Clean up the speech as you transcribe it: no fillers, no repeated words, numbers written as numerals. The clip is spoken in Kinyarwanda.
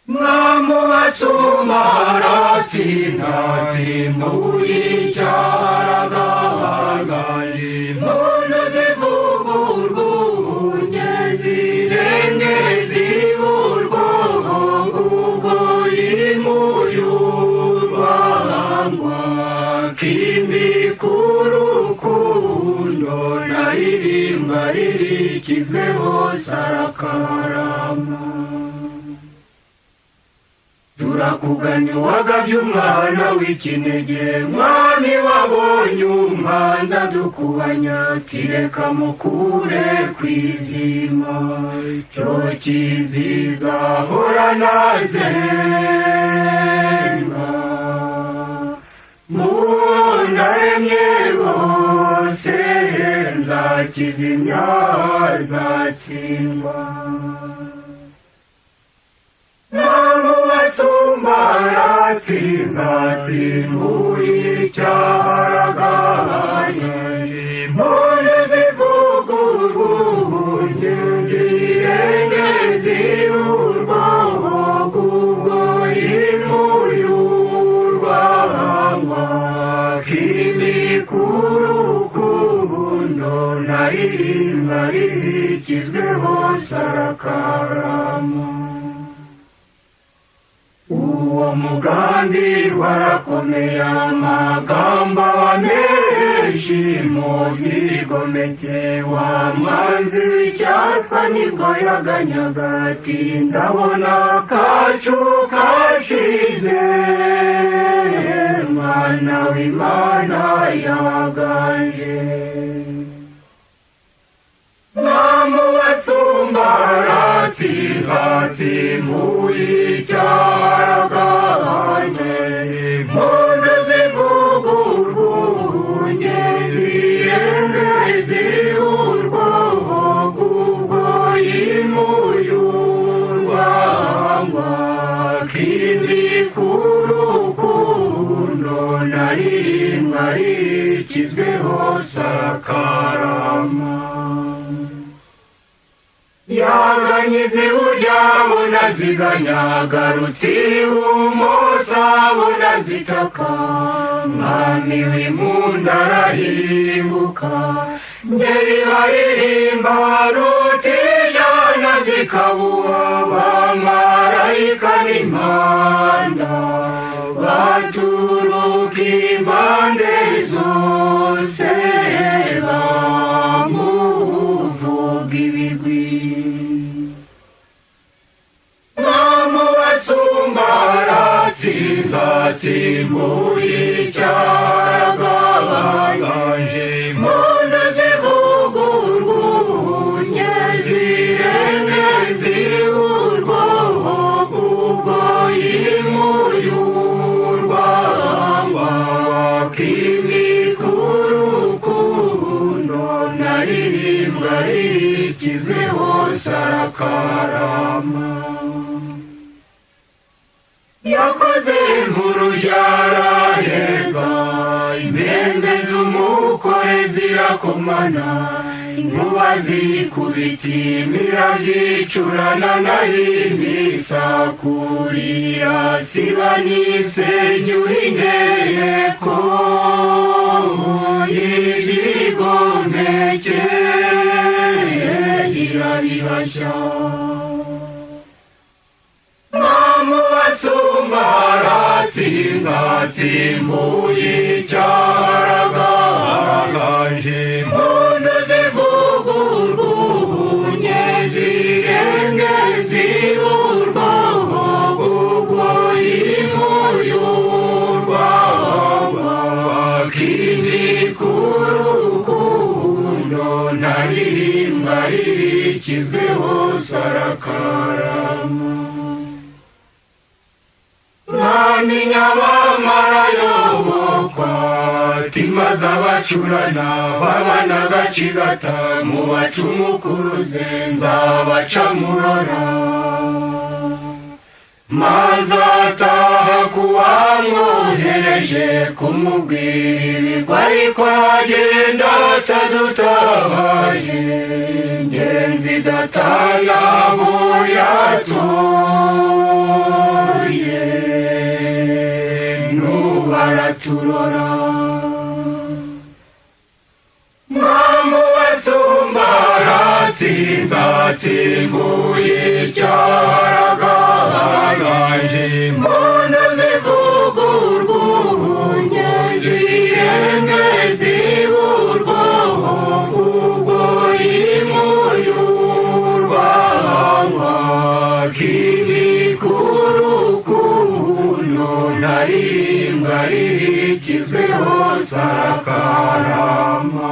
나무와수마라티나티무이 자라가가리 모노데부구르구 녜지랭게지울고구고이무유왕과 김비쿠루쿠노 나이림바리리 기세호 사라카라마 turakuganywaga by'umwana w'ikinege mwami wabonye umwanza dukubanya kireka mukure kwizima cyo kiziga hora nazenga mundaremye bose nzakizimya zatsindwa 나무와수마라티나티무이 자라가니 모노데부구르구 녜지랭게지울고구고이무유왕과 김비쿠루쿠노 나이마리 기세호 사라카라마 uwo mugambi warakomeye amagambo menshi mu byigomeke wa mwanzi w'icyatwa nibwo yaganyaga ati ndabona kacu kashize mwana w'Imana yaganje 나무와수마라티나티무이 자라가니 모노데부구르구 녜지랭게지울고구고이무유왕과 김비쿠루쿠노 나이마리 기세호 사라카라마 yaganyize burya bunaziganyagarutse umutsa bunazitaka mwami w'impundu arahinguka ngeri baririmba rutijana zikabuha bamarayika n'impanda baturuka impande zose bamuvuga ibigwi 나무와수마라티나티무이 자라가니 모노데부구르구 녜지랭게지울고구고이무유왕과 김비쿠루쿠노 나이림바리 기세호 사라카라마 yakoze inkuru yaraheza impembe z'umukore zirakomana inkuba zikubita imirabyo icurana nayo imisakurira siba n'isenyura inteko y'ibyigomeke irabihashya 나무와수마라티나티무이 자라가니 모노데부구르구 녜지랭게지울고구고이무유왕과 김비쿠루쿠노 나이림바리 기세호 사라카라마 nyabamara timaze abacurana babanaga kigata mu bacumukuruze nzabacamurora maze ataha kuwamwohereje kumubwira ibigwi ariko agenda atadutabaye ngenzi datana abo yatoye uraturora mpamvu wasumba aratsinze atsimbuye icyaraganje impundu zivuga urwunge zihenge ziburwaho ubwo imuyurwanywa k'ibikurukundo ntarimbwa rikizweho sarakarama